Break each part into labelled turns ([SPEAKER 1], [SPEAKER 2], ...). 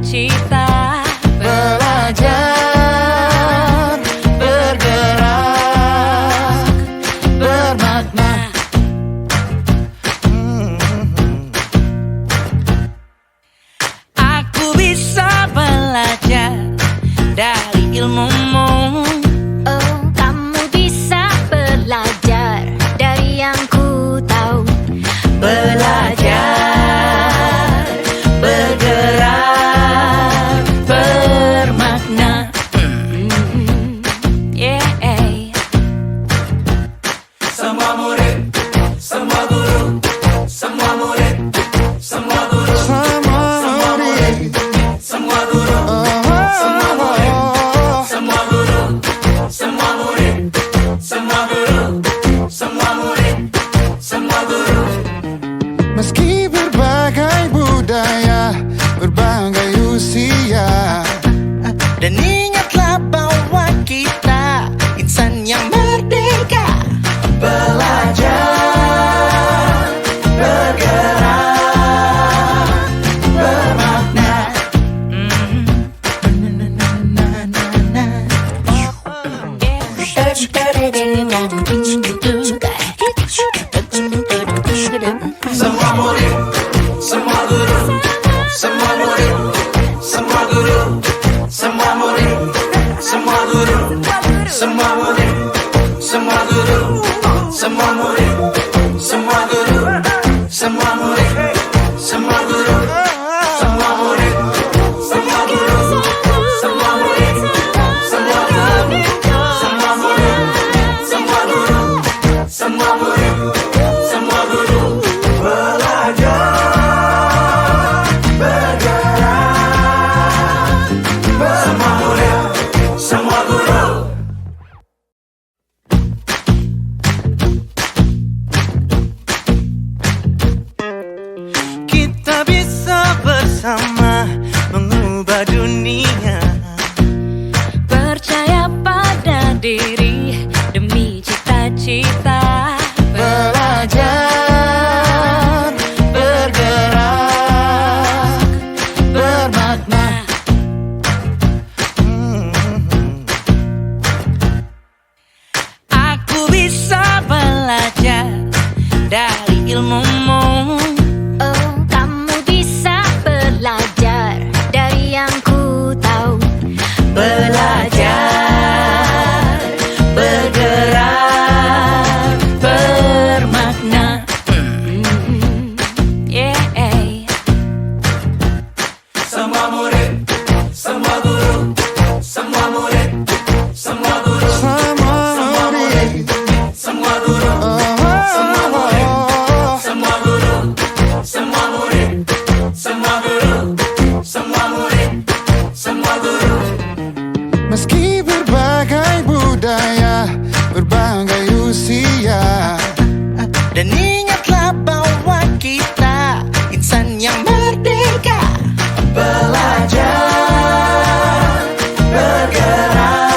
[SPEAKER 1] cita-cita.
[SPEAKER 2] Belajar, bergerak, bermakna.
[SPEAKER 1] Aku bisa belajar dari ilmumu.
[SPEAKER 3] Oh, kamu bisa belajar dari yang ku tahu.
[SPEAKER 1] Belajar, bergerak, bermakna. Yeah.
[SPEAKER 2] Semua murid, semua guru, semua murid, semua guru, semua murid, semua guru, semua murid, semua guru, semua murid, semua guru, semua murid, semua guru. Meski berbagai budaya, berbagai usia, dan ingatlah bahwa kita insan yang merdeka. Belajar, bergerak, bermakna. Semua murid, semua guru, semua murid, semua guru, semua murid, semua guru, semua murid, semua guru, semua murid, semua guru, semua murid, semua guru, semua murid, semua guru, semua murid, semua guru, semua murid, semua guru, semua murid, semua guru. Belajar, bergerak, semua murid, semua guru. Kita bisa bersama mengubah dunia.
[SPEAKER 1] Percaya pada diri demi cita-cita.
[SPEAKER 2] Belajar, bergerak, bermakna.
[SPEAKER 1] Aku bisa belajar dari ilmumu.
[SPEAKER 3] Oh, kamu bisa belajar dari yang ku tahu.
[SPEAKER 1] Belajar, bergerak, bermakna. Yeah.
[SPEAKER 2] Semua murid, semua guru, semua murid, semua guru, semua murid, semua guru, semua murid, semua guru, semua murid, semua guru, semua murid, semua guru. Meski berbagai budaya, berbagai usia, dan ingatlah bahwa kita insan yang merdeka. Belajar, bergerak,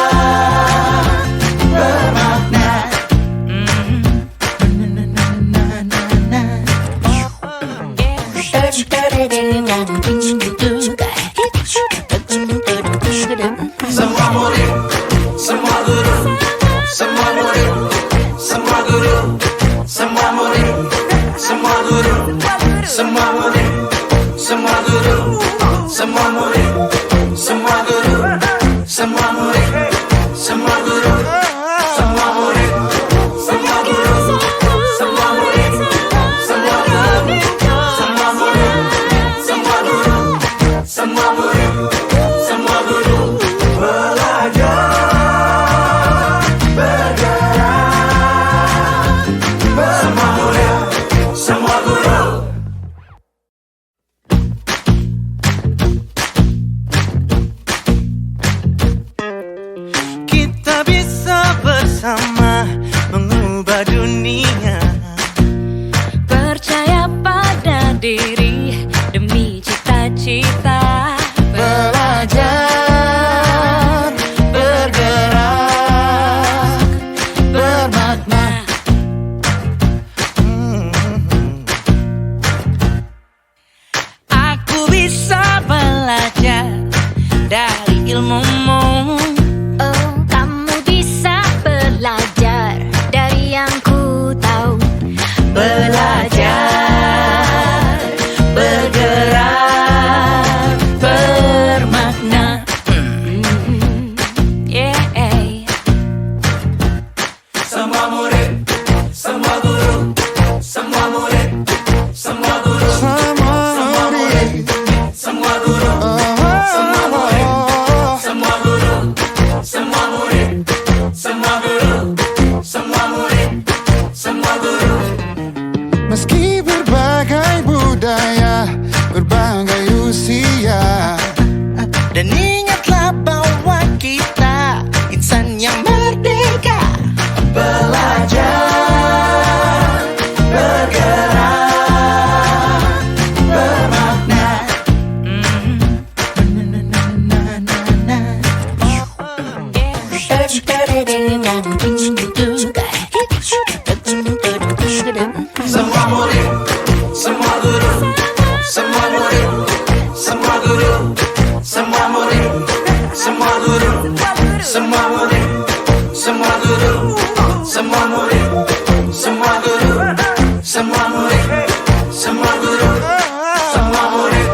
[SPEAKER 2] bermakna. Semua murid, semua guru, semua murid, semua guru, semua murid, semua guru, semua murid, semua guru, semua murid, semua guru, semua murid, semua guru, semua murid, semua guru, semua murid, semua guru, semua murid, semua guru, semua murid, semua guru. Belajar, bergerak, semua murid, semua guru. Kita bisa bersama mengubah dunia.
[SPEAKER 1] Percaya pada diri demi cita-cita.
[SPEAKER 2] Belajar, bergerak, bermakna.
[SPEAKER 1] Aku bisa belajar ilmumu.
[SPEAKER 3] Oh, kamu bisa belajar dari yang ku tahu.
[SPEAKER 1] Belajar, bergerak, bermakna. Yeah.
[SPEAKER 2] Semua murid, semua guru, semua murid, semua guru, semua murid, semua guru, semua murid, semua guru, semua murid, semua guru, semua murid, semua guru.
[SPEAKER 4] Meski berbagai budaya, berbagai usia,
[SPEAKER 2] Dan ingatlah bahwa kita insan yang merdeka. Belajar, bergerak, bermakna. Semua murid, semua guru, semua murid, semua guru, semua murid, semua guru, semua murid, semua guru, semua murid, semua guru, semua murid, semua guru, semua murid,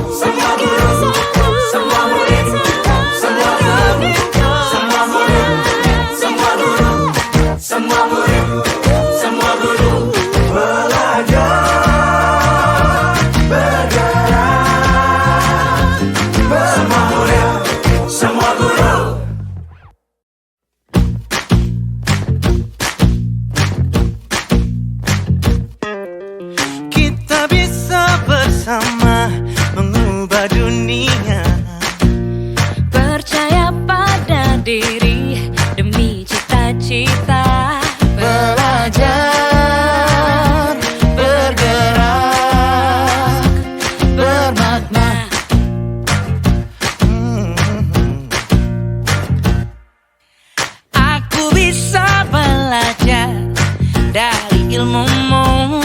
[SPEAKER 2] semua guru, semua murid, semua guru, semua murid, semua guru, semua murid, semua guru. Belajar, bergerak, semua murid, semua guru. Kita bisa bersama mengubah dunia.
[SPEAKER 1] Percaya pada diri demi cita-cita.
[SPEAKER 4] belajar, bergerak, bermakna.
[SPEAKER 1] Aku bisa belajar dari ilmumu.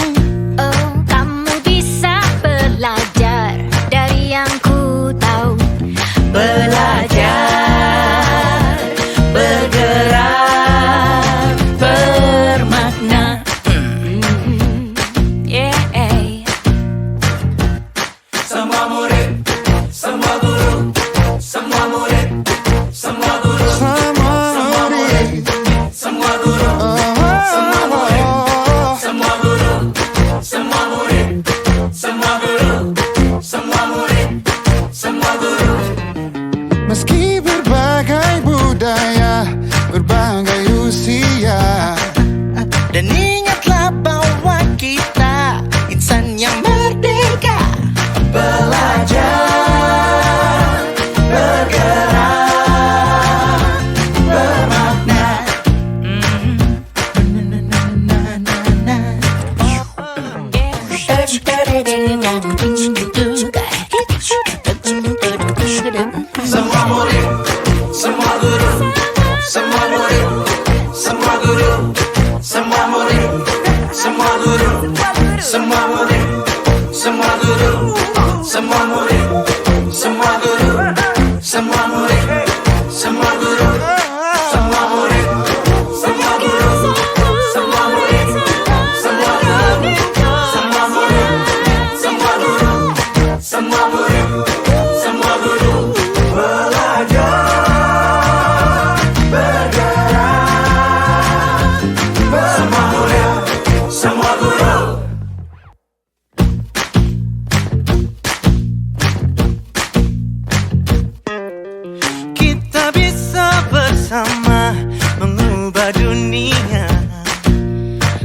[SPEAKER 3] Oh, kamu bisa belajar dari yang ku tahu.
[SPEAKER 1] Belajar, bergerak, bermakna. Yeah.
[SPEAKER 2] Semua murid, semua guru, semua murid, semua guru,
[SPEAKER 4] Semua murid,
[SPEAKER 2] semua guru, semua murid, semua guru, semua murid, semua guru, semua murid, semua guru.
[SPEAKER 4] meski berbagai budaya, berbagai usia,
[SPEAKER 2] Dan ingatlah bahwa kita insan yang merdeka. Belajar, bergerak, bermakna. Semua murid, semua guru, semua murid, semua guru, semua murid, semua guru, semua murid, semua guru, semua murid, semua guru, semua murid, semua guru, semua murid, semua guru, semua murid, semua guru, semua murid, semua guru, semua murid, semua guru. Belajar, bergerak, semua murid, semua guru. Kita bisa bersama mengubah dunia.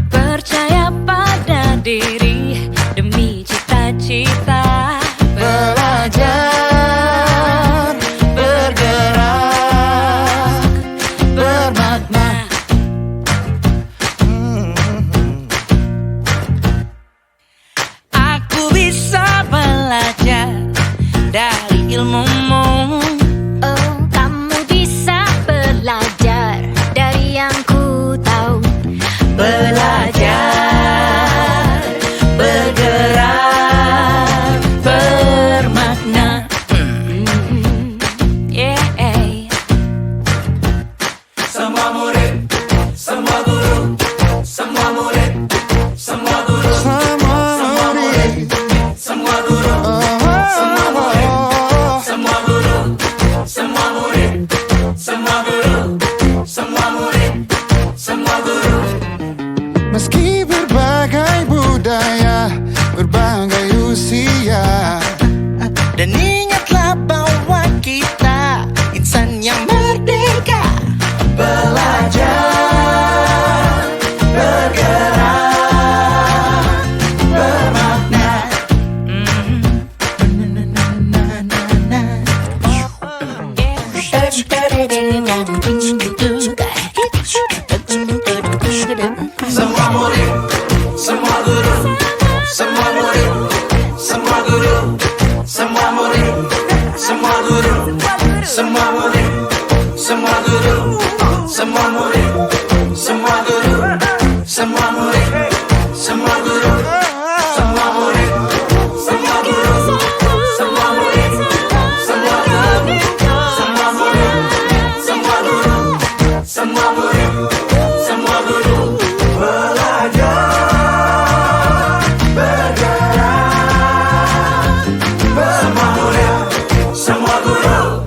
[SPEAKER 1] Percaya pada diri demi cita-cita.
[SPEAKER 4] belajar, bergerak, bermakna.
[SPEAKER 1] Aku bisa belajar dari ilmumu.
[SPEAKER 3] Oh, kamu bisa belajar dari yang ku tahu.
[SPEAKER 1] Belajar, bergerak, bermakna. Yeah.
[SPEAKER 2] semua murid, semua guru, semua murid, semua guru, semua murid, semua guru, semua murid, semua guru, semua murid, semua guru, semua murid, semua guru, semua murid, semua guru. Belajar, bergerak, semua murid, semua guru.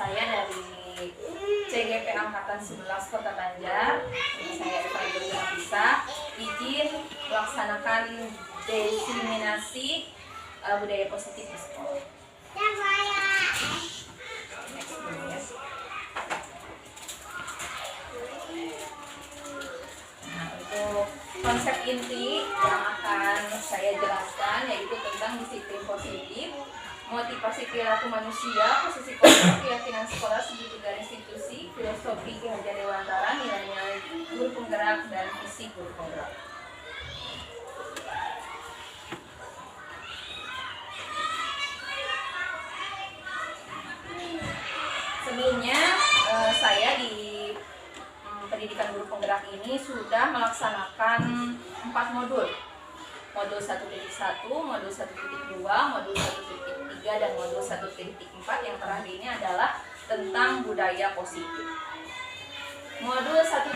[SPEAKER 5] saya dari CGP Angkatan 11 Kota Banjar. Saya Eva Ibu bisa izin melaksanakan diseminasi budaya positif di sekolah. Next, ya. Nah, untuk konsep inti yang akan saya jelaskan yaitu tentang disiplin positif, motivasi perilaku manusia, posisi kontrol, keyakinan sekolah, segitiga institusi, filosofi Ki Hajar Dewantara, nilai-nilai guru penggerak, dan visi guru penggerak. Sebelumnya saya di pendidikan guru penggerak ini sudah melaksanakan 4 modul. Modul 1.1, modul 1.2, modul 1.3, dan modul 1.4. Yang terakhir ini adalah tentang budaya positif. Modul 1.1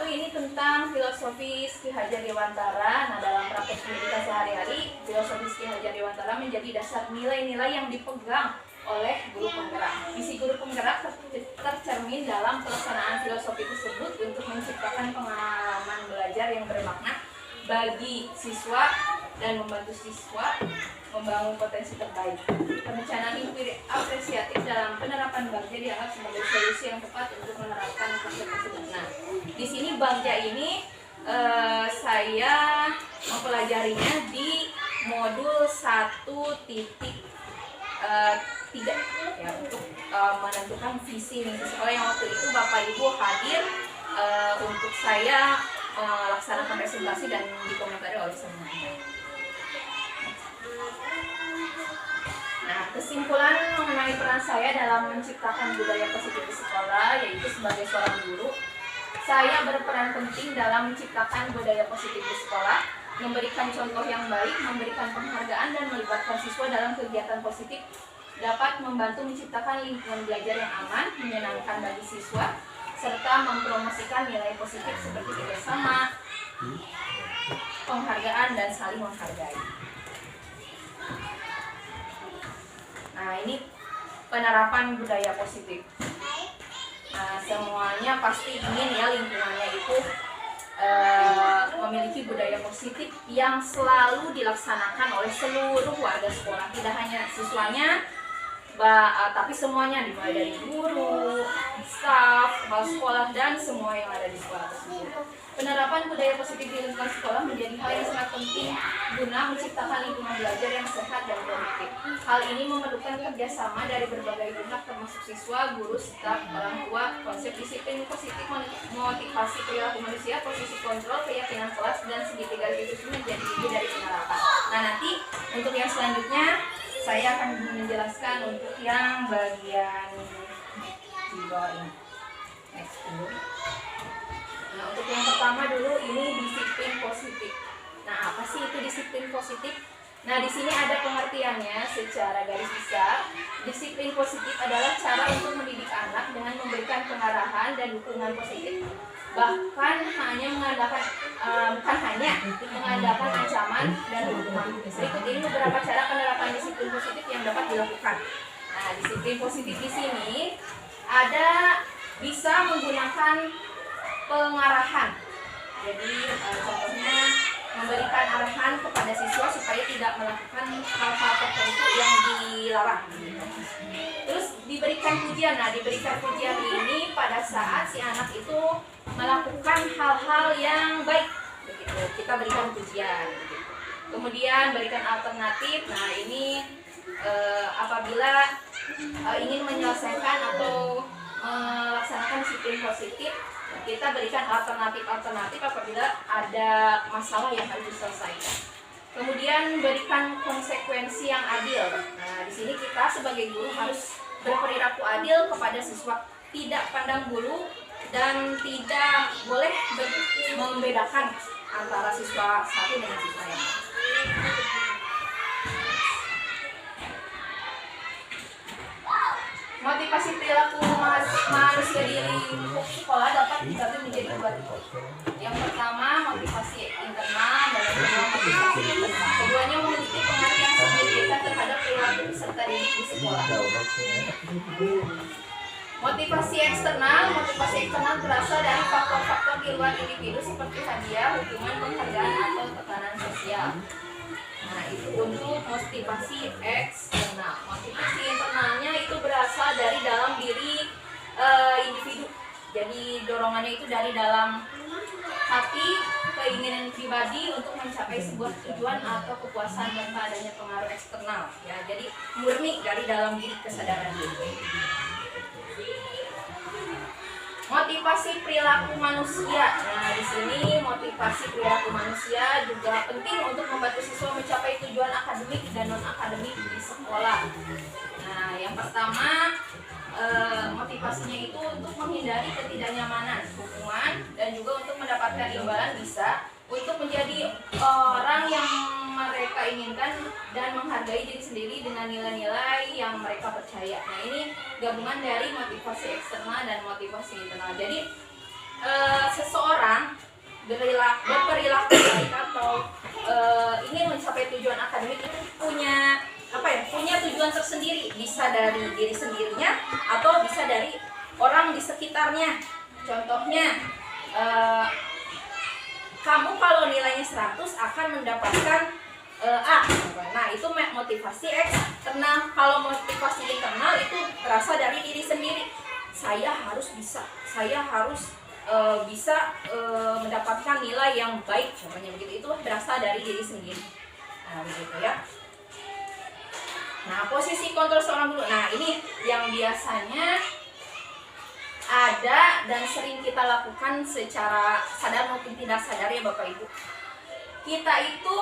[SPEAKER 5] ini tentang filosofi Ki Hajar Dewantara. Nah, dalam praktek pendidikan sehari-hari, filosofi Ki Hajar Dewantara menjadi dasar nilai-nilai yang dipegang oleh guru penggerak. Misi guru penggerak tercermin dalam pelaksanaan filosofi tersebut untuk menciptakan pengalaman belajar yang bermakna bagi siswa dan membantu siswa membangun potensi terbaik. Perencanaan inquiry apresiatif dalam penerapan Bagja dianggap sebagai solusi yang tepat untuk menerapkan konsep tersebut. Nah, di sini Bagja ini saya mempelajarinya di modul 1.3 ya, untuk menentukan visi misi sekolah yang waktu itu Bapak Ibu hadir untuk saya melaksanakan presentasi dan dikomentari oleh semuanya. Nah, kesimpulan mengenai peran saya dalam menciptakan budaya positif di sekolah yaitu sebagai seorang guru, saya berperan penting dalam menciptakan budaya positif di sekolah, memberikan contoh yang baik, memberikan penghargaan, dan melibatkan siswa dalam kegiatan positif dapat membantu menciptakan lingkungan belajar yang aman, menyenangkan bagi siswa, serta mempromosikan nilai positif seperti kerjasama, penghargaan, dan saling menghargai. Nah, ini penerapan budaya positif. Nah, semuanya pasti ingin ya lingkungannya itu memiliki budaya positif yang selalu dilaksanakan oleh seluruh warga sekolah, tidak hanya siswanya, tapi semuanya, dimulai dari guru, staf, kepala sekolah, dan semua yang ada di sekolah tersebut. Penerapan budaya positif di lingkungan sekolah menjadi hal yang sangat penting guna menciptakan lingkungan belajar yang sehat dan produktif. Hal ini memerlukan kerjasama dari berbagai pihak termasuk siswa, guru, staf, orang tua. Konsep disiplin positif, motivasi perilaku manusia, posisi kontrol, keyakinan kelas, dan segitiga institusi menjadi inti dari penerapan. Nah, nanti untuk yang selanjutnya saya akan menjelaskan untuk yang bagian di bawah ini. Next dulu. Nah, untuk yang pertama dulu ini disiplin positif. Nah, apa sih itu disiplin positif? Nah, di sini ada pengertiannya secara garis besar. Disiplin positif adalah cara untuk mendidik anak dengan memberikan pengarahan dan dukungan positif. Bahkan hanya mengandalkan mengandalkan ancaman dan hukuman. Berikut ini beberapa cara penerapan disiplin positif yang dapat dilakukan. Nah, disiplin positif di sini ada bisa menggunakan pengarahan. Jadi contohnya memberikan arahan kepada siswa supaya tidak melakukan hal-hal tertentu yang dilarang. Terus diberikan pujian. Nah, diberikan pujian ini pada saat si anak itu melakukan hal-hal yang baik. Begitu. Kita berikan pujian. Begitu. Kemudian berikan alternatif. Nah, ini apabila ingin menyelesaikan atau melaksanakan disiplin positif, kita berikan alternatif apabila ada masalah yang harus diselesaikan. Kemudian berikan konsekuensi yang adil. Nah, di sini kita sebagai guru harus berperilaku adil kepada siswa, tidak pandang bulu dan tidak boleh membedakan antara siswa satu dengan siswa yang lain. Motivasi perilaku manusia di lingkup sekolah dapat dibagi menjadi dua tipe. Yang pertama motivasi internal dan yang kedua motivasi eksternal. Keduanya memiliki pengaruh yang signifikan terhadap perilaku peserta didik di sekolah. Motivasi eksternal berasal dari faktor-faktor di luar individu seperti hadiah, hukuman, penghargaan, atau tekanan sosial. Nah, itu untuk motivasi eksternal. Motivasi internalnya itu berasal dari dalam diri individu. Jadi dorongannya itu dari dalam hati, keinginan pribadi untuk mencapai sebuah tujuan atau kepuasan tanpa adanya pengaruh eksternal. Ya, jadi murni dari dalam diri, kesadaran diri. Motivasi perilaku manusia. Nah, di sini motivasi perilaku manusia juga penting untuk membantu siswa mencapai tujuan akademik dan non akademik di sekolah. Nah, yang pertama motivasinya itu untuk menghindari ketidaknyamanan, hukuman, dan juga untuk mendapatkan imbalan, bisa untuk menjadi orang yang mereka inginkan dan menghargai diri sendiri dengan nilai-nilai yang mereka percaya. Nah, ini gabungan dari motivasi eksternal dan motivasi internal. Jadi seseorang berperilaku baik atau ingin mencapai tujuan akademik itu punya tujuan tersendiri, bisa dari diri sendirinya atau bisa dari orang di sekitarnya. Contohnya kamu kalau nilainya 100 akan mendapatkan A. Nah, itu motivasi eksternal. Kalau motivasi internal itu berasal dari diri sendiri. Saya harus bisa, saya harus bisa mendapatkan nilai yang baik, contohnya begitu. Itu berasal dari diri sendiri. Nah, begitu ya. Nah, posisi kontrol seorang guru. Nah, ini yang biasanya ada dan sering kita lakukan secara sadar maupun tidak sadar ya Bapak Ibu. Kita itu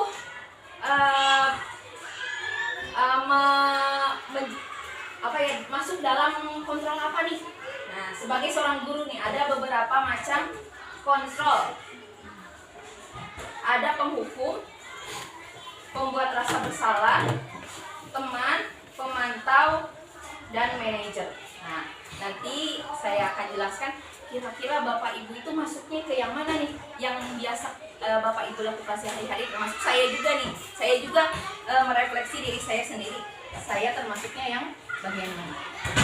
[SPEAKER 5] masuk dalam kontrol apa nih? Nah, sebagai seorang guru nih ada beberapa macam kontrol. Ada penghukum, pembuat rasa bersalah, teman, pemantau, dan manajer. Nah, nanti saya akan jelaskan kira-kira Bapak Ibu itu masuknya ke yang mana nih? Yang biasa Bapak Ibu lakukan sehari-hari, termasuk saya juga nih. Saya juga merefleksi diri saya sendiri. Saya termasuknya yang bagian mana?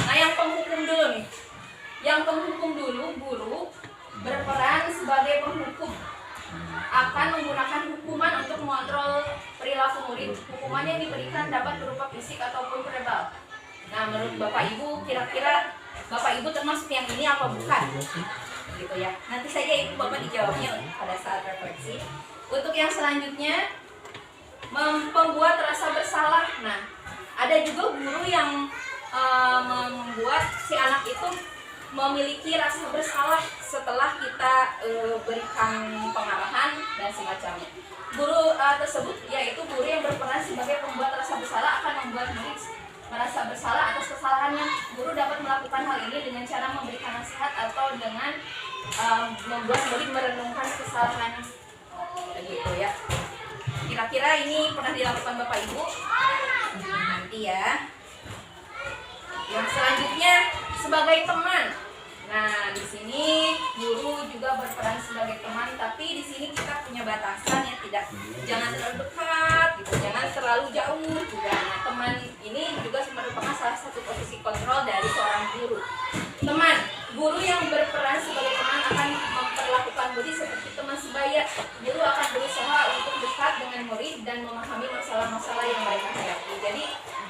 [SPEAKER 5] Nah, yang penghukum dulu nih. Yang penghukum dulu, guru berperan sebagai penghukum. Akan menggunakan hukuman untuk mengontrol perilaku murid. Hukuman yang diberikan dapat berupa fisik ataupun verbal. Nah, menurut Bapak Ibu, kira-kira Bapak Ibu termasuk yang ini apa bukan? Gitu ya. Nanti saja Ibu Bapak dijawabnya pada saat refleksi. Untuk yang selanjutnya, membuat rasa bersalah. Nah, ada juga guru yang membuat si anak itu memiliki rasa bersalah setelah kita berikan pengarahan dan semacamnya. Guru tersebut yaitu guru yang berperan sebagai pembuat rasa bersalah akan membuat murid merasa bersalah atas kesalahannya. Guru dapat melakukan hal ini dengan cara memberikan nasihat atau dengan membuat murid merenungkan kesalahannya. Begitu ya. Kira-kira ini pernah dilakukan Bapak Ibu? Nanti ya. Yang selanjutnya sebagai teman. Nah, di sini guru juga berperan sebagai teman, tapi di sini kita punya batasan ya, jangan terlalu dekat, gitu, jangan terlalu jauh juga. Nah, teman ini juga merupakan salah satu posisi kontrol dari seorang guru. Teman, guru yang berperan sebagai teman akan memperlakukan murid seperti teman sebaya. Guru akan berusaha untuk dekat dengan murid dan memahami masalah-masalah yang mereka hadapi. Jadi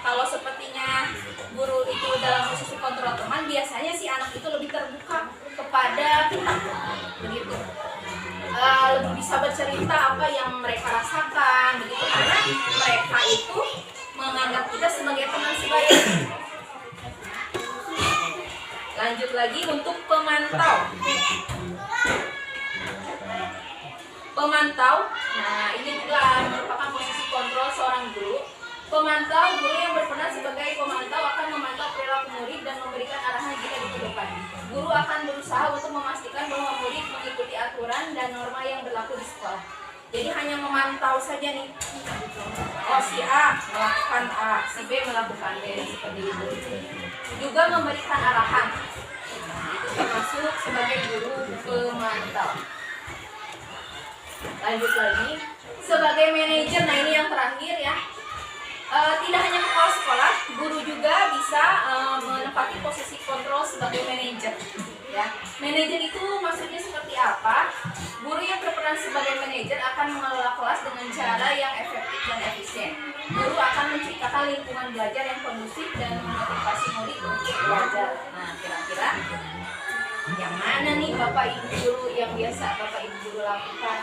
[SPEAKER 5] kalau sepertinya guru itu dalam posisi kontrol teman, biasanya si anak itu lebih terbuka kepada kita, begitu. Lebih bisa bercerita apa yang mereka rasakan, begitu, karena mereka itu menganggap kita sebagai teman sebaya. Lanjut lagi untuk pemantau. Pemantau, nah ini juga merupakan posisi kontrol seorang guru. Pemantau, guru yang berperan sebagai pemantau akan memantau perilaku murid dan memberikan arahan jika diperlukan. Guru akan berusaha untuk memastikan bahwa murid mengikuti aturan dan norma yang berlaku di sekolah. Jadi hanya memantau saja nih. Oh, si A melakukan A, si B melakukan B, seperti itu. Juga memberikan arahan. Nah, itu termasuk sebagai guru pemantau. Lanjut lagi, sebagai manajer. Nah, ini yang terakhir ya. Tidak hanya kepala sekolah, guru juga bisa menempati posisi kontrol sebagai manajer. Manajer itu maksudnya seperti apa? Guru yang berperan sebagai manajer akan mengelola kelas dengan cara yang efektif dan efisien. Guru akan menciptakan lingkungan belajar yang kondusif dan memotivasi murid untuk belajar. Nah, kira-kira yang mana nih Bapak Ibu guru yang biasa Bapak Ibu guru lakukan?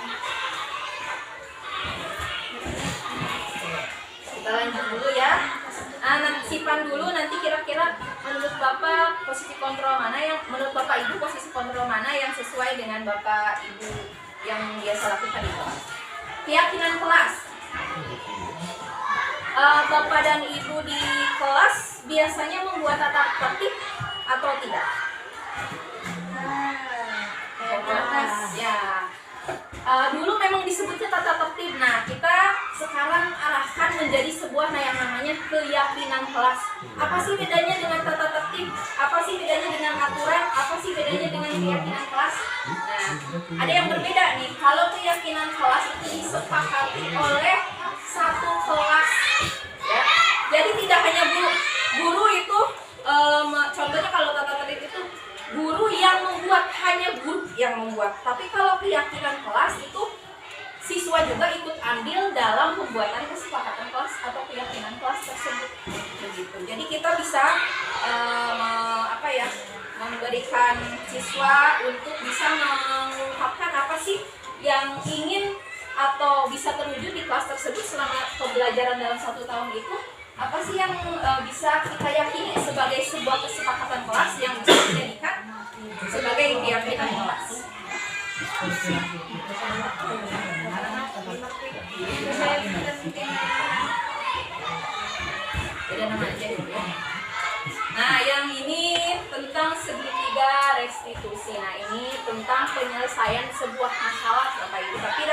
[SPEAKER 5] Kita lanjut dulu ya. Nanti simpan dulu, nanti kira-kira menurut Bapak posisi kontrol mana yang menurut Bapak Ibu posisi kontrol mana yang sesuai dengan Bapak Ibu yang biasa lakukan di kelas. Keyakinan kelas. Bapak dan Ibu di kelas biasanya membuat tata tertib atau tidak? Ya. Dulu memang disebutnya tata tertib. Nah, kita sekarang arahkan menjadi sebuah yang namanya keyakinan kelas. Apa sih bedanya dengan tata tertib? Apa sih bedanya dengan aturan? Apa sih bedanya dengan keyakinan kelas? Nah, ada yang berbeda nih. Kalau keyakinan kelas itu disepakati oleh satu kelas, ya. Jadi tidak hanya guru itu, contohnya kalau tata tertib itu guru yang membuat, hanya guru yang membuat. Tapi kalau keyakinan kelas itu siswa juga ikut andil dalam pembuatan kesepakatan kelas atau keyakinan kelas tersebut. Begitu. Jadi kita bisa memberikan siswa untuk bisa mengungkapkan apa sih yang ingin atau bisa terwujud di kelas tersebut selama pembelajaran dalam 1 tahun itu. Apa sih yang bisa kita yakini sebagai sebuah kesepakatan kelas yang bisa dijadikan sebagai keyakinan kelas. Nah, yang ini tentang segitiga restitusi. Nah, ini tentang penyelesaian sebuah masalah Bapak Ibu. Tapi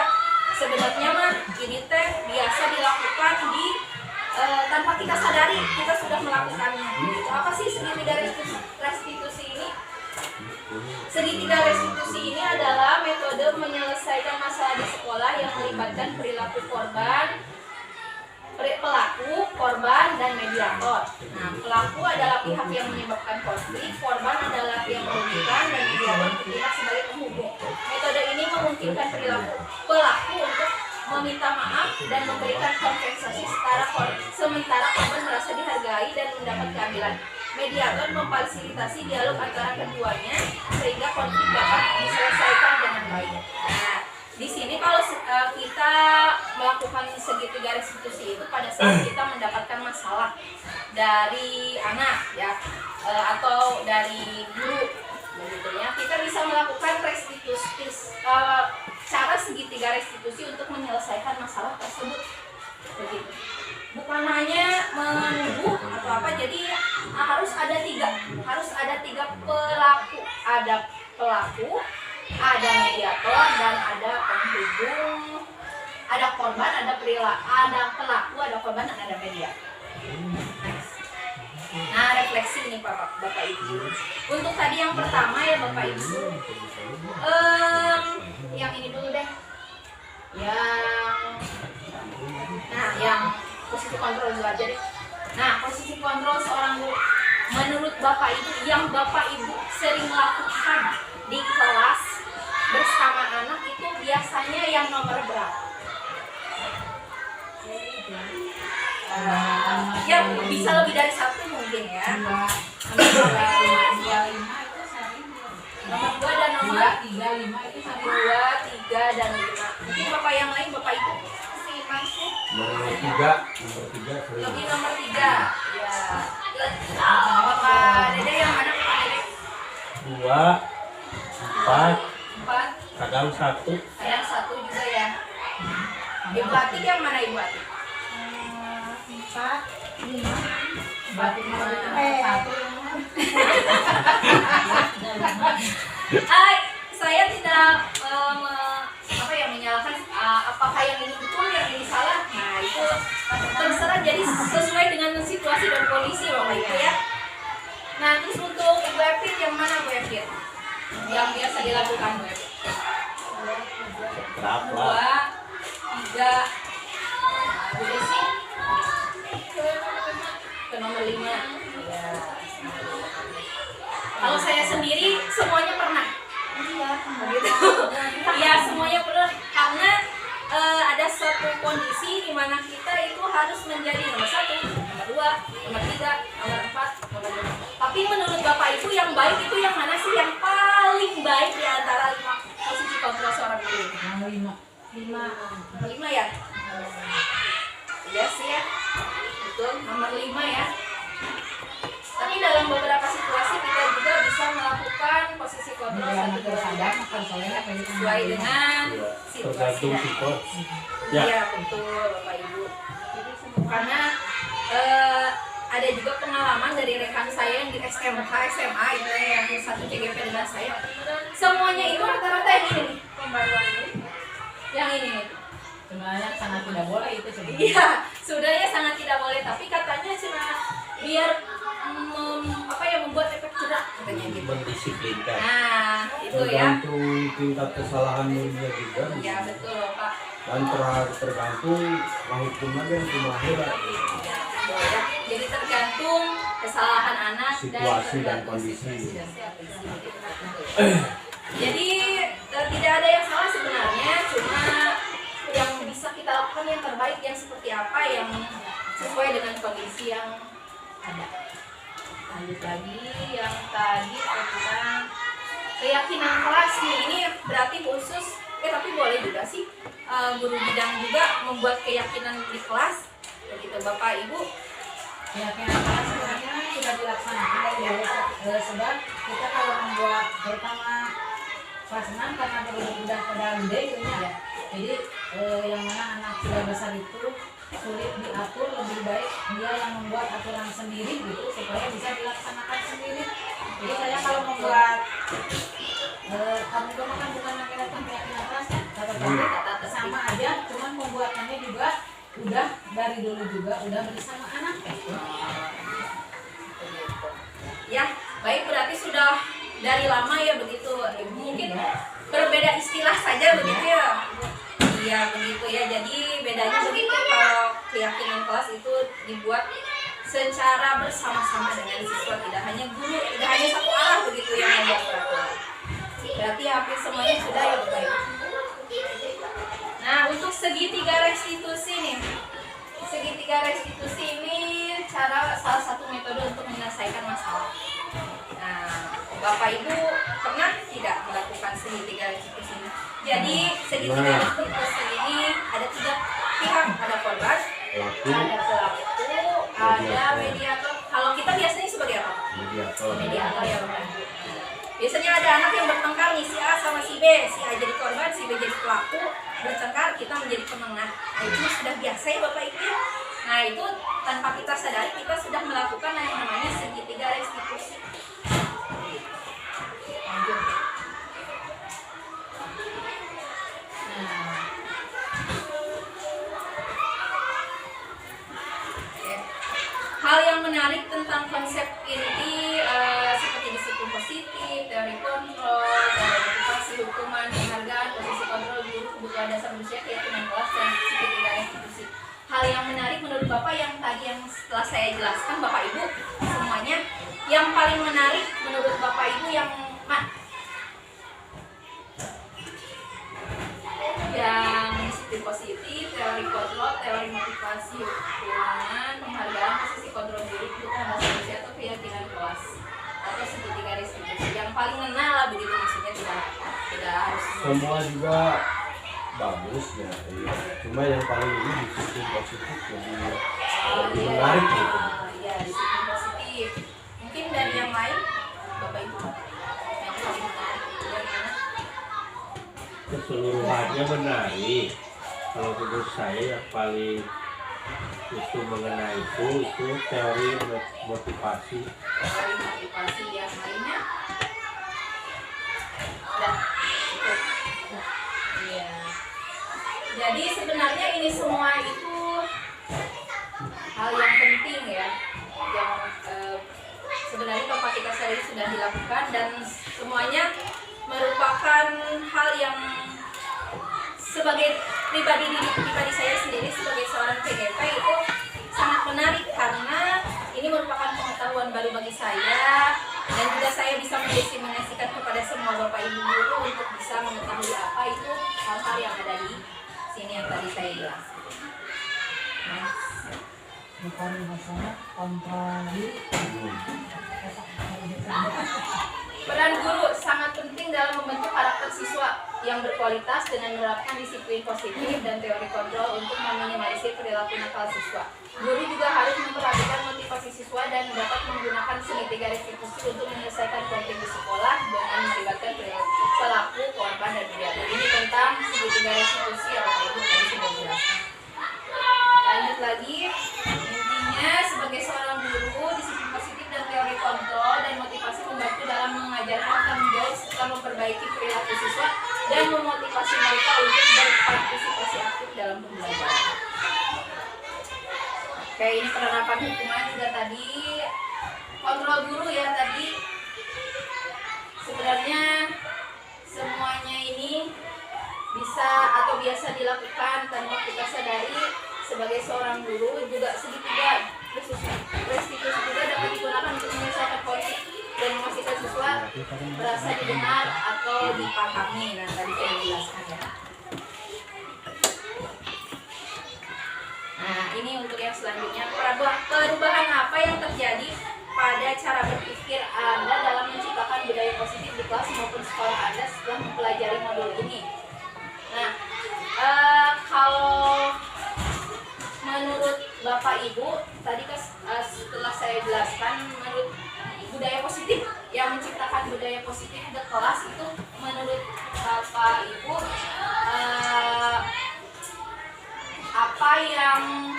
[SPEAKER 5] sebenarnya mah ini teh biasa dilakukan di tanpa kita sadari kita sudah melakukannya. Apa sih segitiga restitusi ini? Segitiga restitusi ini adalah metode menyelesaikan masalah di sekolah yang melibatkan perilaku pelaku, korban, dan mediator. Nah, pelaku adalah pihak yang menyebabkan konflik, korban adalah yang merugikan, dan mediator bertindak sebagai penghubung. Metode ini memungkinkan perilaku pelaku untuk meminta maaf dan memberikan kompensasi sementara korban merasa dihargai dan mendapat keadilan. Mediator memfasilitasi dialog antara keduanya sehingga konflik dapat diselesaikan dengan baik. Nah, di sini kalau kita melakukan segitiga restitusi itu pada saat kita mendapatkan masalah dari anak ya atau dari guru begitu ya, kita bisa melakukan restitusi cara segitiga restitusi untuk menyelesaikan masalah tersebut begitu. Bukan hanya menuduh atau apa, jadi harus ada tiga pelaku, ada pelaku, ada mediator, dan ada penghubung, ada korban, ada pelaku, ada korban, dan ada mediator. Nah, refleksi nih Bapak Ibu. Untuk tadi yang pertama ya Bapak Ibu, yang ini dulu deh, yang posisi kontrol dulu aja deh. Nah, posisi kontrol seorang guru, menurut Bapak Ibu, yang Bapak Ibu sering lakukan di kelas bersama anak itu biasanya yang nomor berapa? Ya bisa lebih dari 1 mungkin ya. Nomor 2 dan nomor 2, 3 dan 5. Mungkin Bapak yang lain, Bapak Ibu masuk
[SPEAKER 2] Nomor 3
[SPEAKER 5] lebih nomor 3 ya. Bapak Dede yang mana Bapak Dede?
[SPEAKER 2] 2, 4,
[SPEAKER 5] 4,
[SPEAKER 2] kadang 1.
[SPEAKER 5] yang 1 juga ya. Ibu Atik yang mana Ibu Atik?
[SPEAKER 6] 4, 5.
[SPEAKER 5] 4, 5. Saya tidak menyalahkan apakah yang ini betul, yang ini salah. Nah, itu terserah, jadi sesuai dengan situasi dan kondisi Bapak Ibu ya. Nah, terus untuk Ibu Epit yang mana Bu Epit? Yang biasa dilakukan Bu Epit? 2, 3. Bu Desi? Ke nomor 5. Ya. Kalau saya sendiri semuanya pernah.
[SPEAKER 6] Iya,
[SPEAKER 5] Gitu. Iya, semuanya perlu karena ada suatu kondisi di mana kita itu harus menjadi nomor 1, nomor 2, nomor 3, nomor 4, nomor 5. Tapi menurut Bapak Ibu yang baik itu yang mana sih, yang paling baik di antara 5 posisi kontrol seorang guru?
[SPEAKER 6] Yang
[SPEAKER 5] 5 ya? Iya sih ya. Betul, nomor 5 ya. Tapi dalam beberapa situasi kita juga bisa melakukan posisi kontrol 1, 2, 3 sesuai dengan
[SPEAKER 2] Tergantung
[SPEAKER 5] situasinya.
[SPEAKER 2] situasi.
[SPEAKER 5] Iya
[SPEAKER 2] Ya.
[SPEAKER 5] betul Bapak Ibu. Karena ada juga pengalaman dari rekan saya yang di SMK, SMA itu yang satu CGP dengan saya. Semuanya itu rata-rata yang ini nih, pembaruan ini. Yang ini nih.
[SPEAKER 6] sebenarnya sangat tidak boleh itu sebenarnya.
[SPEAKER 5] Iya, sebenarnya sangat tidak boleh, tapi katanya cuma biar membuat efek jerak katanya gitu.
[SPEAKER 2] Mendisiplinkan.
[SPEAKER 5] Nah, itu ya.
[SPEAKER 2] Tergantung tingkat kesalahan muridnya juga.
[SPEAKER 5] Iya betul Pak.
[SPEAKER 2] Dan tergantung hukumnya yang lahir.
[SPEAKER 5] Ya, jadi tergantung kesalahan anak
[SPEAKER 2] Situasi dan
[SPEAKER 5] tergantung
[SPEAKER 2] kondisi.
[SPEAKER 5] situasi dan kondisi. Jadi tidak ada yang salah sebenarnya, cuma yang bisa kita lakukan yang terbaik yang seperti apa yang sesuai dengan kondisi yang ada. Lanjut lagi yang tadi tentang keyakinan kelas nih, ini berarti khusus tapi boleh juga sih guru bidang juga membuat keyakinan di kelas begitu Bapak Ibu.
[SPEAKER 6] Keyakinan kelas sebenarnya sudah dilaksanakan ya, sebab kita kalau membuat terutama kelas 6 karena sudah pada gede gitu ya. Jadi yang mana anak sudah besar itu sulit diatur, lebih baik dia yang membuat aturan sendiri gitu supaya bisa dilaksanakan sendiri. Jadi saya kalau membuat kamu itu kan bukan mengenai keyakinan kelas ya, tapi sama aja, cuman pembuatannya juga udah dari dulu juga udah bersama anak.
[SPEAKER 5] Ya, baik berarti sudah dari lama ya begitu. Mungkin berbeda istilah saja begitu ya. Iya begitu ya. Jadi bedanya begitu kalau keyakinan kelas itu dibuat secara bersama-sama dengan siswa, tidak hanya guru, tidak hanya satu arah begitu yang membuat peraturan. Berarti hampir semuanya sudah ya Bapak Ibu. Nah, untuk segitiga restitusi nih. Segitiga restitusi ini salah satu metode untuk menyelesaikan masalah. Nah, Bapak Ibu pernah tidak melakukan segitiga restitusi ini? Jadi segitiga restitusi ini ada 3 pihak, ada korban, ada pelaku, ada mediator. Kalau kita biasanya sebagai apa? Mediator ya Bapak Ibu. Biasanya ada anak yang bertengkar nih, si A sama si B, si A jadi korban, si B jadi pelaku, bertengkar, kita menjadi penengah. Nah, itu sudah biasa ya Bapak Ibu. Nah, itu tanpa kita sadari kita sudah melakukan yang namanya segitiga restitusi. Lanjut. Hal yang menarik tentang konsep ini seperti disiplin positif, teori kontrol, teori motivasi, hukuman, penghargaan, posisi kontrol guru, kebutuhan dasar manusia, keyakinan kelas, dan segitiga restitusi. Hal yang menarik menurut Bapak yang tadi yang setelah saya jelaskan Bapak Ibu semuanya, yang paling menarik menurut Bapak Ibu yang disiplin positif, teori kontrol, teori motivasi, hukuman, penghargaan, posisi kontrol diri, kebutuhan dasar manusia, atau keyakinan kelas, atau segitiga restitusi. Yang paling ngena lah begitu, maksudnya tidak harus
[SPEAKER 2] Semua juga bagus ya, iya. Cuma yang paling ini disiplin positif lebih menarik gitu.
[SPEAKER 5] Iya, disiplin positif. Mungkin dari yang lain, Bapak Ibu, yang paling menarik dari mana?
[SPEAKER 2] Keseluruhannya menarik. Kalau menurut saya yang paling itu mengenai itu teori motivasi.
[SPEAKER 5] Teori motivasi yang lainnya? Udah, cukup. Iya. Jadi sebenarnya ini semua itu hal yang penting ya, yang sebenarnya Bapak kita sendiri sudah dilakukan dan semuanya merupakan hal yang sebagai pribadi saya sendiri sebagai seorang PGP itu sangat menarik karena ini merupakan pengetahuan baru bagi saya dan juga saya bisa mendesimulasikan kepada semua Bapak Ibu guru mengetahui apa itu hal-hal yang ada di sini yang tadi saya jelaskan.
[SPEAKER 6] Bukan masalah kontroli.
[SPEAKER 5] Peran guru sangat penting dalam membentuk karakter siswa yang berkualitas dengan menerapkan disiplin positif dan teori kontrol untuk meminimalisir perilaku nakal siswa. Guru juga harus memperhatikan motivasi siswa dan dapat menggunakan segitiga restitusi untuk menyelesaikan konflik di sekolah dengan melibatkan pelaku, korban, dan mediator. Ini tentang segitiga restitusi yang Bapak Ibu tadi sudah jelaskan. Lanjut lagi, intinya sebagai seorang guru, disiplin positif dan teori kontrol dan motivasi membantu dalam mengajarkan tanggung jawab serta memperbaiki perilaku siswa dan memotivasi mereka untuk berpartisipasi aktif dalam pembelajaran. Oke, ini penerapan hukuman juga tadi. Kontrol guru ya tadi. Sebenarnya semuanya ini bisa atau biasa dilakukan tanpa kita sadari. Sebagai seorang guru juga segitiga restitusi juga dapat digunakan untuk menyelesaikan konflik dan memastikan siswa merasa didengar atau dipahami. Nah, tadi saya jelaskan ya. Nah, ini untuk yang selanjutnya, perubahan apa yang terjadi pada cara berpikir Anda dalam menciptakan budaya positif di kelas maupun sekolah Anda setelah mempelajari modul ini. Nah, kalau menurut Bapak Ibu, tadi setelah saya jelaskan, menurut budaya positif yang menciptakan budaya positif di kelas itu, menurut Bapak Ibu, apa yang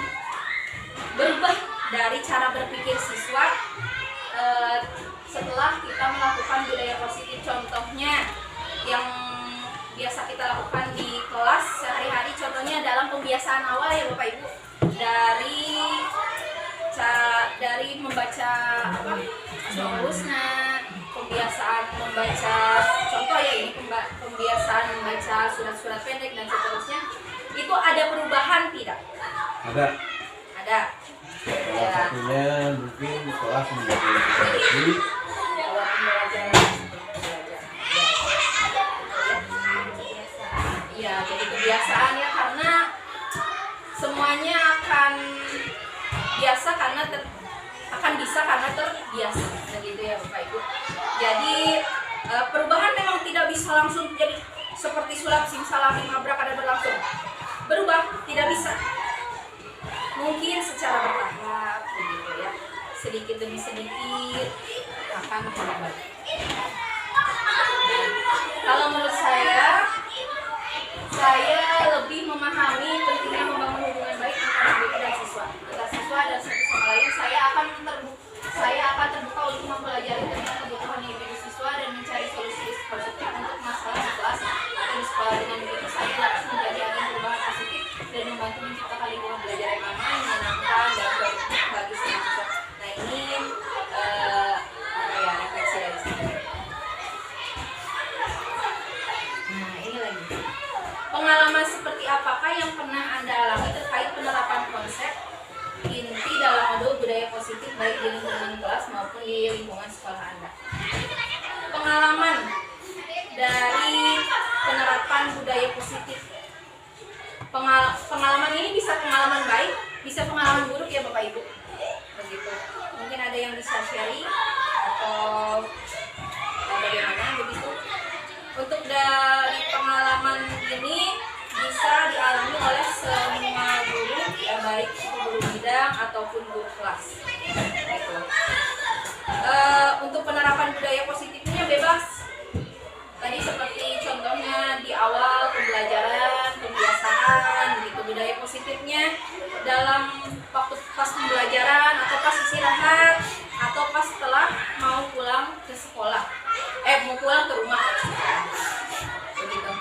[SPEAKER 5] berubah dari cara berpikir siswa setelah kita melakukan budaya positif? Contohnya yang biasa kita lakukan di kelas sehari-hari, contohnya dalam pembiasaan awal ya Bapak Ibu, dari membaca rumusnya, pembiasaan membaca, contoh ya ini pembiasaan membaca surat-surat pendek dan seterusnya, itu ada perubahan tidak? Ada.
[SPEAKER 2] Salah satunya mungkin kelas menjadi lebih
[SPEAKER 5] ya, jadi kebiasaan ya, karena semuanya akan biasa karena akan bisa karena terbiasa, begitu ya Bapak Ibu. Jadi perubahan memang tidak bisa langsung jadi seperti sulap simsalabim abrakadabra berlangsung berubah, tidak bisa. Mungkin secara bertahap, begitu ya, sedikit demi sedikit akan berubah. Kalau menurut saya lebih memahami pentingnya membangun hubungan baik antara guru dan siswa, dan satu sama lain. Saya akan terbuka untuk mempelajari tentang kebutuhan individu siswa dan mencari solusi positif untuk masalah di kelas atau di sekolah. Dengan begitu saya dapat menjadi agen perubahan positif dan membantu menciptakan lingkungan belajar yang aman, menyenangkan, dan produktif bagi semua siswa. Nah, ini refleksi dari saya. Nah, ini lagi. Pengalaman seperti apakah yang pernah Anda alami terkait penerapan konsep inti dalam modul budaya positif baik di lingkungan kelas maupun di lingkungan sekolah Anda? Pengalaman dari penerapan budaya positif. Pengalaman ini bisa pengalaman baik, bisa pengalaman buruk ya Bapak Ibu. Begitu. Mungkin ada yang bisa sharing atau bagaimana begitu. Untuk dari pengalaman ini bisa dialami oleh semua guru, ya, baik guru bidang ataupun guru kelas. Gitu. Untuk penerapan budaya positifnya bebas. Tadi seperti contohnya di awal pembelajaran, pembiasaan, begitu. Budaya positifnya dalam waktu pas pembelajaran atau pas istirahat atau pas setelah mau pulang ke sekolah, mau pulang ke rumah. Begitu.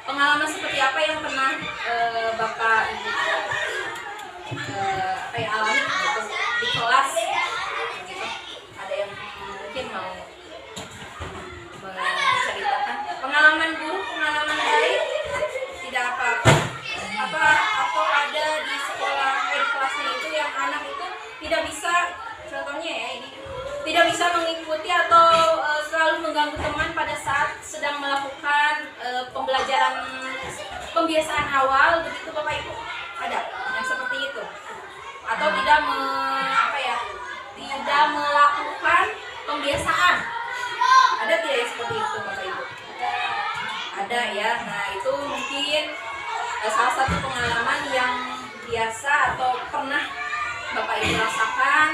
[SPEAKER 5] Pengalaman seperti apa yang pernah Bapak Ibu alami gitu, di kelas? Gitu. Ada yang mungkin mau menceritakan pengalaman buruk, pengalaman baik, tidak apa-apa. Atau ada di sekolah di kelasnya itu yang anak itu tidak bisa, contohnya ya ini, tidak bisa mengikuti atau selalu mengganggu teman pada saat sedang melakukan pembelajaran pembiasaan awal begitu Bapak Ibu? Ada yang seperti itu? Atau tidak tidak melakukan pembiasaan? Ada tidak yang seperti itu Bapak Ibu? Ada ya. Nah, itu mungkin salah satu pengalaman yang biasa atau pernah Bapak Ibu rasakan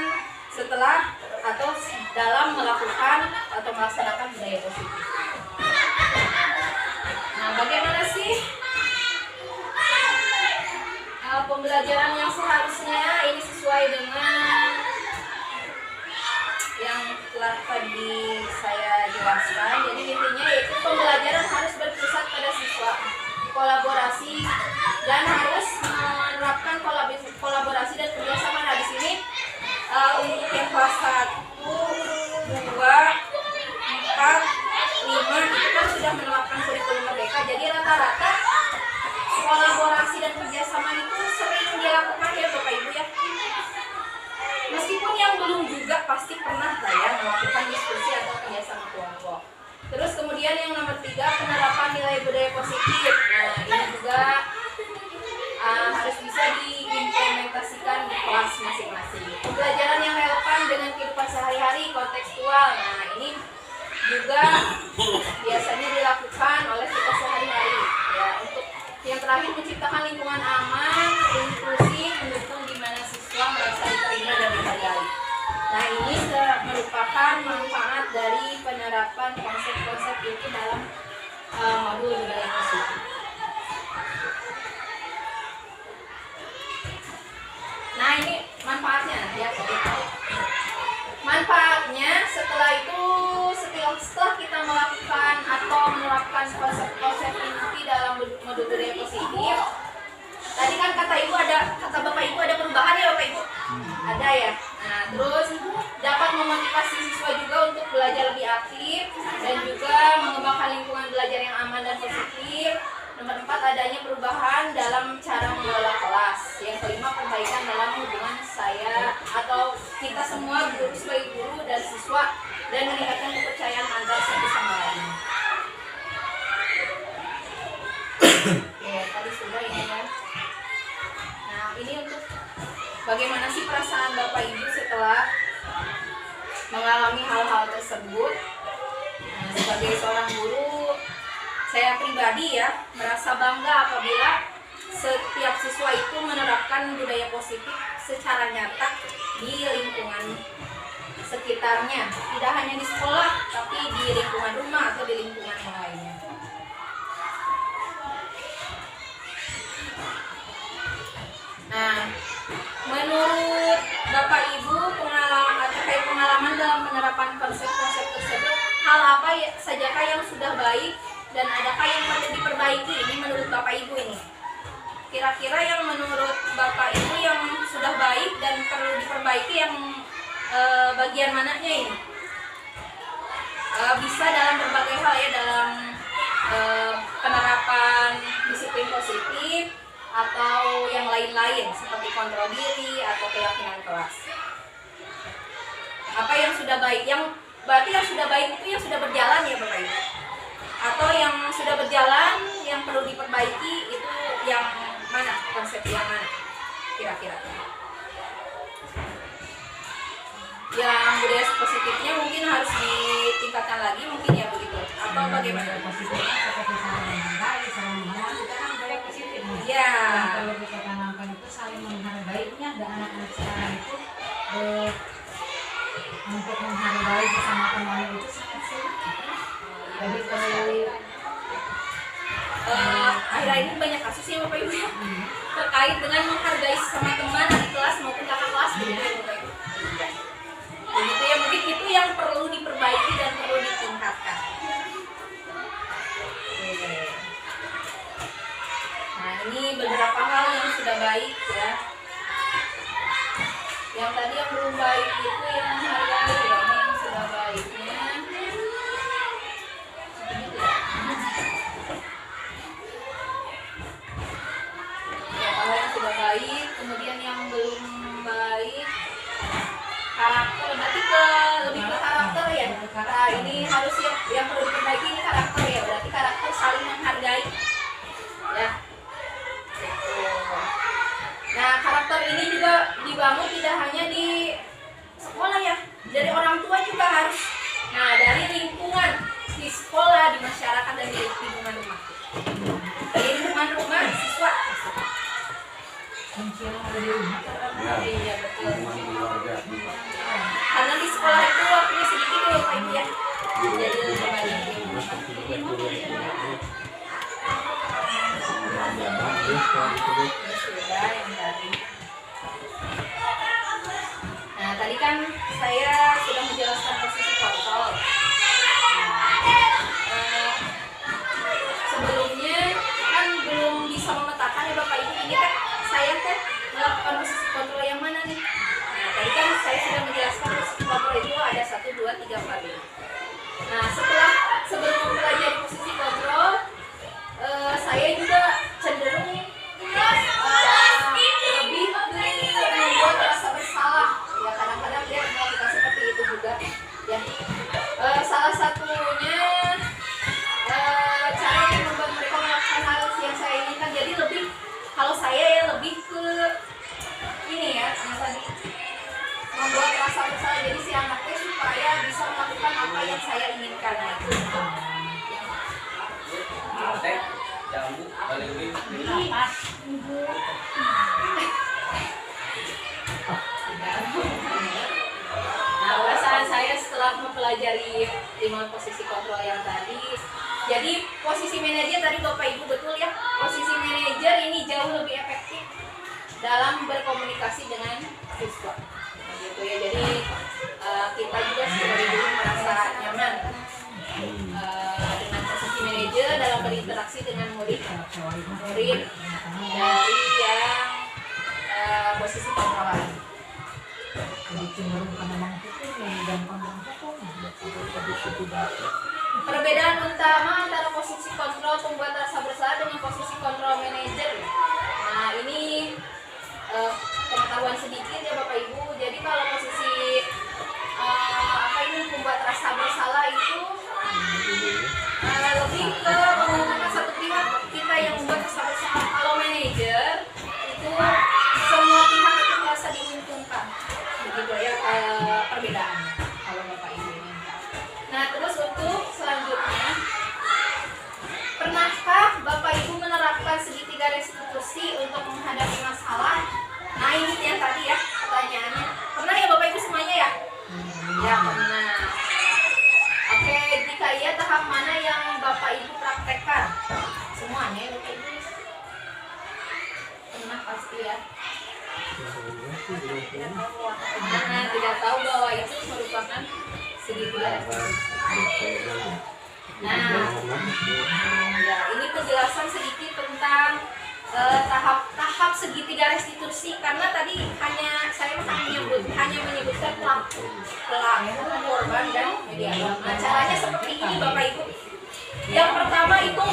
[SPEAKER 5] setelah atau dalam melakukan atau melaksanakan budaya positif. Nah, bagaimana sih pembelajaran yang seharusnya ini sesuai dengan yang telah tadi saya jelaskan. Jadi intinya yaitu pembelajaran harus berpusat pada siswa, kolaborasi, dan harus menerapkan kolaborasi dan kerjasama. Nah, di sini untuk yang kelas 1, 2, 4, 5 itu kan sudah menerapkan kurikulum merdeka. Jadi rata-rata kolaborasi dan kerjasama itu sering dilakukan ya Bapak Ibu ya. Meskipun yang belum juga pasti pernah lah ya melakukan diskusi atau kerjasama kelompok. Terus kemudian yang nomor 3, penerapan nilai budaya positif. Nah, ini juga harus bisa diimplementasikan di kelas masing-masing. Pembelajaran yang relevan dengan kehidupan sehari-hari, kontekstual. Nah, ini juga biasanya dilakukan oleh kita sehari-hari. Ya, untuk yang terakhir, menciptakan lingkungan aman, inklusif, mendukung di mana siswa merasa diterima dan dihargai. Nah, ini merupakan manfaat dari penerapan konsep-konsep itu dalam modul budaya positif. Nah, ini manfaatnya ya. Manfaatnya setelah kita melakukan atau menerapkan konsep-konsep inti dalam modul budaya positif. Tadi kan kata Bapak Ibu ada perubahan ya Bapak Ibu? Ada ya. Nah, terus dapat memotivasi siswa juga untuk belajar lebih aktif dan juga mengembangkan lingkungan belajar yang aman dan positif. Nomor 4, adanya perubahan dalam cara mengelola kelas. Yang kelima, perbaikan dalam hubungan saya atau kita semua guru sebagai guru dan siswa dan meningkatkan kepercayaan antar satu sama lain. Oke, tadi sudah ini ya. Nah, ini untuk bagaimana sih perasaan Bapak Ibu setelah mengalami hal-hal tersebut. Nah, sebagai seorang guru, saya pribadi ya merasa bangga apabila setiap siswa itu menerapkan budaya positif secara nyata di lingkungan sekitarnya, tidak hanya di sekolah tapi di lingkungan rumah atau di lingkungan yang lainnya. Nah, menurut Bapak Ibu pengalaman dalam penerapan konsep-konsep tersebut, hal apa sajakah yang sudah baik dan adakah yang perlu diperbaiki? Ini menurut Bapak Ibu ini. Kira-kira yang menurut Bapak Ibu yang sudah baik dan perlu diperbaiki yang bagian mananya ini? Bisa dalam berbagai hal ya, dalam penerapan disiplin positif atau yang lain-lain seperti kontrol diri atau keyakinan kelas. Apa yang sudah baik? Yang berarti yang sudah baik itu yang sudah berjalan ya Bapak Ibu? Atau yang sudah berjalan yang perlu diperbaiki itu yang mana? Konsep yang mana kira-kira? Yang budaya positifnya mungkin harus ditingkatkan lagi mungkin ya begitu, atau bagaimana?
[SPEAKER 6] Positifnya seperti saling menghargai, saling mengenal, itu kan budaya positif.
[SPEAKER 5] Ya.
[SPEAKER 6] Kalau kita tanamkan itu saling menghargainya, dan anak-anak sekarang itu untuk menghargai bersama temannya itu sangat sulit. Jadi kalau
[SPEAKER 5] akhir-akhir ini banyak kasus ya Bapak Ibu ya, terkait dengan menghargai sesama teman di kelas maupun kakak kelas gitu ya Bapak Ibu. Begitu ya, mungkin itu yang perlu diperbaiki dan perlu ditingkatkan. Nah, ini beberapa hal yang sudah baik ya. Yang tadi yang belum baik itu yang menghargai ya, ini yang sudah baiknya. Beberapa hal yang sudah baik, kemudian yang belum baik karakter, berarti lebih ke karakter ya. Nah, ini harus yang perlu diperbaiki ini karakter ya, berarti karakter saling menghargai
[SPEAKER 2] Ya,
[SPEAKER 5] Iya betul.
[SPEAKER 2] hubungan keluarga.
[SPEAKER 5] Karena di sekolah itu waktunya sedikit ya Bapak Ibu ya. Jadi lebih banyak di rumah. Sudah yang tadi. Nah tadi kan saya sudah menjelaskan posisi kontrol. Sebelumnya kan belum bisa memetakan ya Bapak Ibu ini kan saya kan melakukan posisi kontrol yang mana nih? Nah tadi kan saya sudah menjelaskan posisi kontrol itu ada 1, 2, 3, 4. Nah sebelum mempelajari posisi kontrol, saya juga cenderung lebih membuat rasa bersalah. Ya kadang-kadang dia melakukan seperti itu juga. Ya salah satunya cara yang membuat mereka melakukan hal yang saya inginkan. Jadi lebih kalau saya ya lebih ke ini ya yang tadi membuat rasa bersalah. Jadi si anaknya supaya bisa melakukan apa yang saya inginkan. Nah, itu. Nah, perasaan saya setelah mempelajari 5 posisi kontrol yang tadi, jadi posisi manajer tadi Bapak Ibu betul ya, posisi manajer ini jauh lebih efektif dalam berkomunikasi dengan siswa. Nah, gitu ya. Jadi kita juga sebagai guru merasa nyaman dengan posisi manajer dalam berinteraksi dengan murid dari yang posisi kontrolan.
[SPEAKER 6] Jadi cenderung karena memang itu yang gampang hukum.
[SPEAKER 5] Perbedaan utama antara posisi kontrol pembuat rasa bersalah dengan posisi kontrol manajer. Nah ini pengetahuan sedikit ya Bapak Ibu. Jadi kalau posisi pembuat rasa bersalah itu lebih ke menguntungkan satu pihak, kita yang membuat rasa bersalah. Kalau manajer itu semua pihak itu merasa diuntungkan. Begitu ya perbedaan kalau Bapak Ibu ini. Nah terus untuk selanjutnya, pernahkah Bapak Ibu menerapkan segitiga restitusi untuk menghadapi masalah? Nah ini yang tadi ya pertanyaannya. Pernah ya Bapak Ibu semuanya ya? Ya pernah. Oke, jika iya tahap mana yang Bapak Ibu praktekkan? Semuanya ya Bapak Ibu? Pernah pasti ya. Nah, tidak tahu bahwa itu merupakan segitiga restitusi. Nah, ya, ini penjelasan sedikit tentang tahap segitiga restitusi, karena tadi saya hanya menyebutkan pelaku, korban dan mediator. Nah, caranya seperti ini Bapak Ibu. Yang pertama itu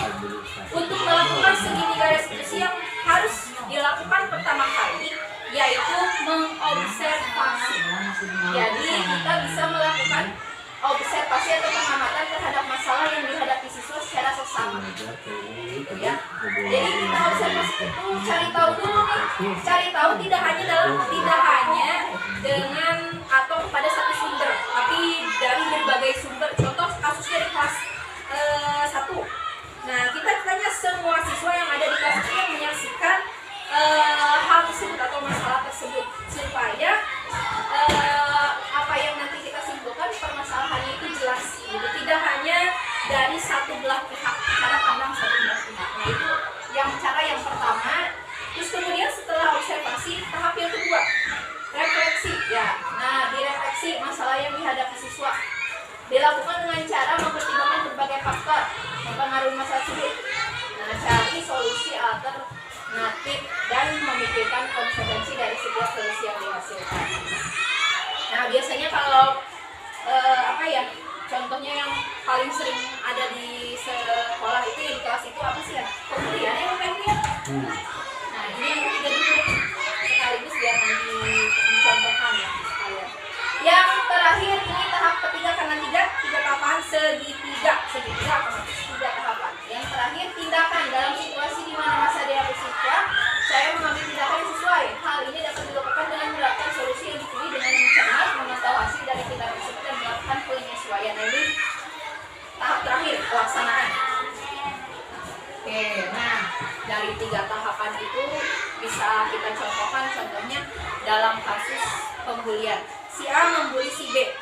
[SPEAKER 5] untuk melakukan segitiga restitusi yang harus dilakukan pertama kali yaitu mengobservasi. Jadi kita bisa melakukan observasi atau pengamatan terhadap masalah yang dihadapi siswa secara seksama. Ya. Jadi kita observasi itu cari tahu dulu nih. Cari tahu tidak hanya dengan atau pada satu sumber, tapi dari berbagai sumber. Contoh kasus dari kelas 1. Nah, kita tanya semua siswa yang ada di kelas itu yang menyaksikan hal tersebut atau masalah tersebut supaya apa yang nanti kita simpulkan permasalahannya itu jelas gitu. Tidak hanya dari satu belah pihak, cara pandang satu belah pihak. Nah itu cara yang pertama. Terus kemudian setelah observasi, tahap yang kedua refleksi ya. Nah direfleksi masalah yang dihadapi siswa dilakukan dengan cara mempertimbangkan berbagai faktor mempengaruhi masalah tersebut. Nah cari solusi alternatif dan memikirkan konsekuensi dari sebuah solusi yang dihasilkan. Nah biasanya kalau contohnya yang paling sering ada di sekolah itu ya, di kelas itu apa sih ya? Pembelian ya Bapak Ibu ya? Nah ini yang ketiga dulu sekaligus biar nanti dicontohkan ya sekalian. Yang terakhir ini tahap ketiga, karena tiga tahapan segitiga otomatis 3 tahapan. Yang terakhir tindakan dalam situasi di mana masa dihadapi siswa, saya mengambil tindakan yang sesuai. Hal ini dapat dilakukan dengan menerapkan solusi yang dipilih dengan cermat, memantau hasil dari tindakan tersebut dan melakukan penyesuaian. Nah ini tahap terakhir pelaksanaan. Oke, nah dari 3 tahapan itu bisa kita contohkan, contohnya dalam kasus pembulian. Si A membuli si B.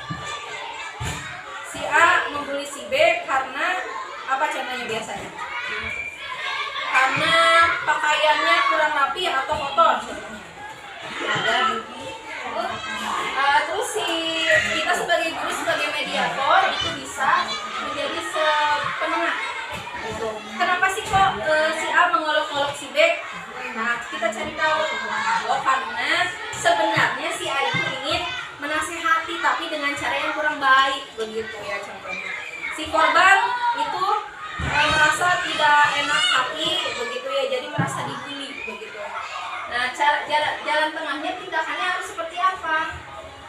[SPEAKER 5] Si A membuli si B karena apa contohnya biasanya? Karena pakaiannya kurang rapi atau kotor contohnya. Terus kita sebagai guru, sebagai mediator itu bisa menjadi penengah. Gitu. Kenapa sih kok si A mengolok-olok si B? Nah, kita cari tahu. Oh, karena sebenarnya si A itu ingin menasehati tapi dengan cara yang kurang baik, begitu ya contohnya. Si korban itu merasa tidak enak hati, begitu ya, jadi merasa dibully, begitu. Nah, jalan tengahnya tindakannya harus seperti apa?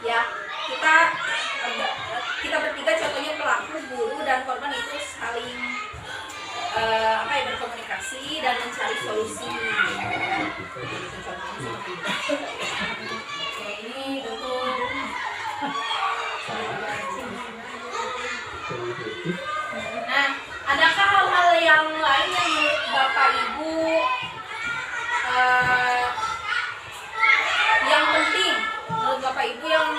[SPEAKER 5] Ya, kita bertiga contohnya pelaku, guru dan korban itu saling berkomunikasi dan mencari solusi. Oke, ini bentuk. Nah, adakah hal-hal yang lain yang menurut Bapak Ibu yang penting, menurut Bapak Ibu yang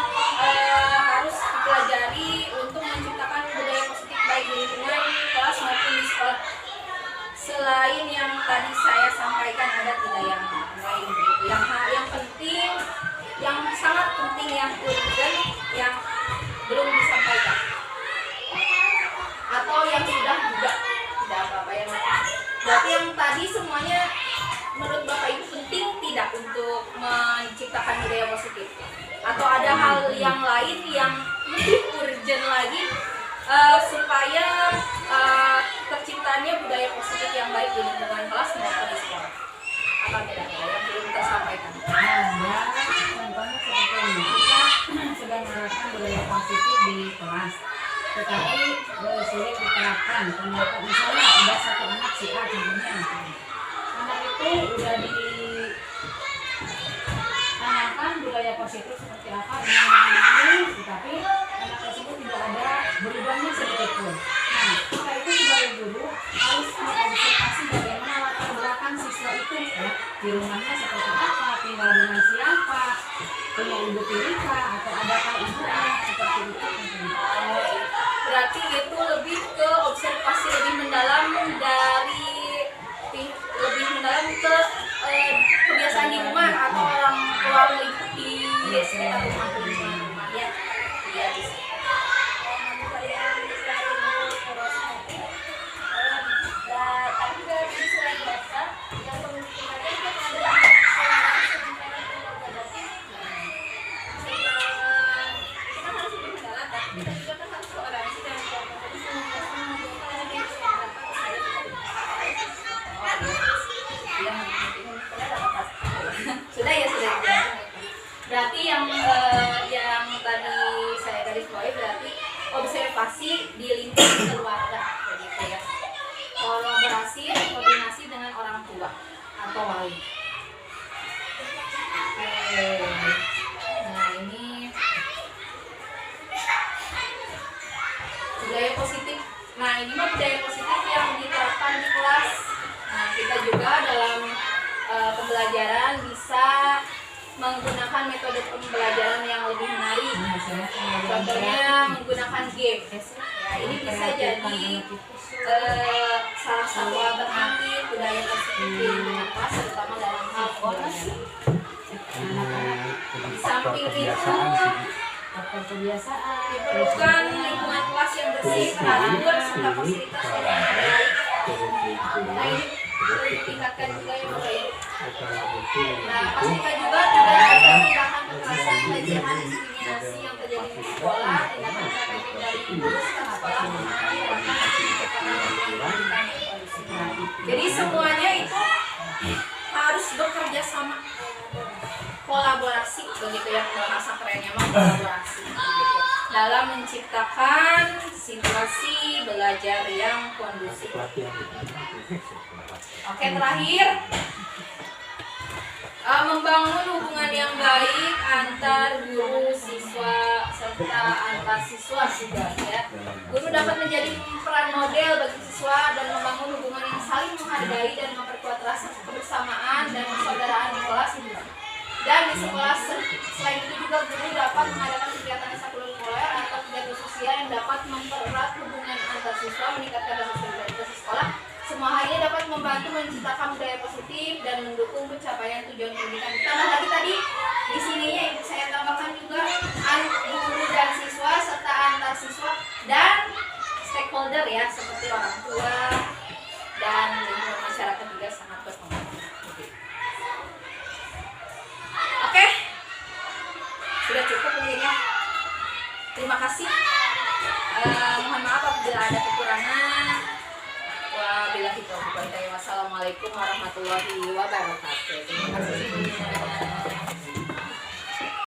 [SPEAKER 5] harus dipelajari untuk menciptakan budaya positif baik di lingkungan kelas maupun di sekolah? Selain yang tadi saya sampaikan, ada tidak yang lain begitu? Yang penting, yang sangat penting, yang urgent, yang belum disampaikan, atau yang sudah juga tidak apa-apa yang lain. Berarti yang tadi semuanya menurut Bapak Ibu penting tidak untuk menciptakan budaya positif? Atau ada hal yang lain yang lebih urgent lagi supaya terciptanya budaya positif yang baik di lingkungan kelas maupun di sekolah? Apa kira-kira yang belum kita sampaikan?
[SPEAKER 6] Contohnya seperti ini, kita sedang menerapkan budaya positif di kelas, tetapi sulit diterapkan. Ternyata misalnya ada satu anak si A, contohnya anak itu udah ditanyakan budaya positif seperti apa ini, tetapi anak tersebut tidak ada berubahnya sedikit pun. Nah, maka itu sebagai guru harus mengobservasi bagaimana latar belakang siswa itu, ya, di rumahnya seperti apa, tinggal dengan siapa, punya ibu tirinya atau adakah ibunya, seperti itu.
[SPEAKER 5] Berarti itu lebih ke observasi lebih mendalam ke kebiasaan di rumah atau orang lingkup di sekitar rumah ya. Iya, bisa. Berarti yang tadi saya garis bawahi berarti observasi di lingkungan keluarga, begitu ya. Kolaborasi, koordinasi dengan orang tua atau wali. Nah, ini budaya positif. Nah, ini mah budaya positif yang diterapkan di kelas. Nah, kita juga dalam pembelajaran bisa menggunakan metode pembelajaran yang lebih menarik. Contohnya menggunakan game. Ya, ini bisa jadi salah satu alternatif budaya positif di lingkungan kelas, terutama dalam hal koordinasi. Di samping itu, diperlukan lingkungan kelas yang bersih, teratur, serta fasilitas yang baik. Nah, ini perlu ditingkatkan juga ya Bapak Ibu. Nah, pastikan juga tidak ada tindakan kekerasan, pelecehan, diskriminasi yang terjadi di sekolah, tindakan preventif dari guru, staf sekolah, jadi semuanya itu harus bekerja sama, kolaborasi, begitu ya, bahasa kerennya mah kolaborasi, begitu, dalam menciptakan situasi belajar yang kondusif. Oke, terakhir, membangun hubungan yang baik antar guru, siswa, serta antar siswa juga ya. Guru dapat menjadi peran model bagi siswa dan membangun hubungan yang saling menghargai dan memperkuat rasa kebersamaan dan persaudaraan di dapat mengadakan kegiatan ekstrakurikuler atau kegiatan sosial yang dapat mempererat hubungan antar siswa, meningkatkan rasa solidaritas di sekolah. Semua hal ini dapat membantu menciptakan budaya positif dan mendukung pencapaian tujuan pendidikan. Tambah lagi tadi di sininya ibu saya tambahkan juga guru dan siswa serta antar siswa dan stakeholder ya seperti orang tua dan lingkungan masyarakat juga sangat berpengaruh. Oke, sudah cukup mungkin ya. Terima kasih. Mohon maaf apabila ada kekurangan. Wabillahi taufiq wal hidayah. Wassalamualaikum warahmatullahi wabarakatuh. Terima kasih semuanya.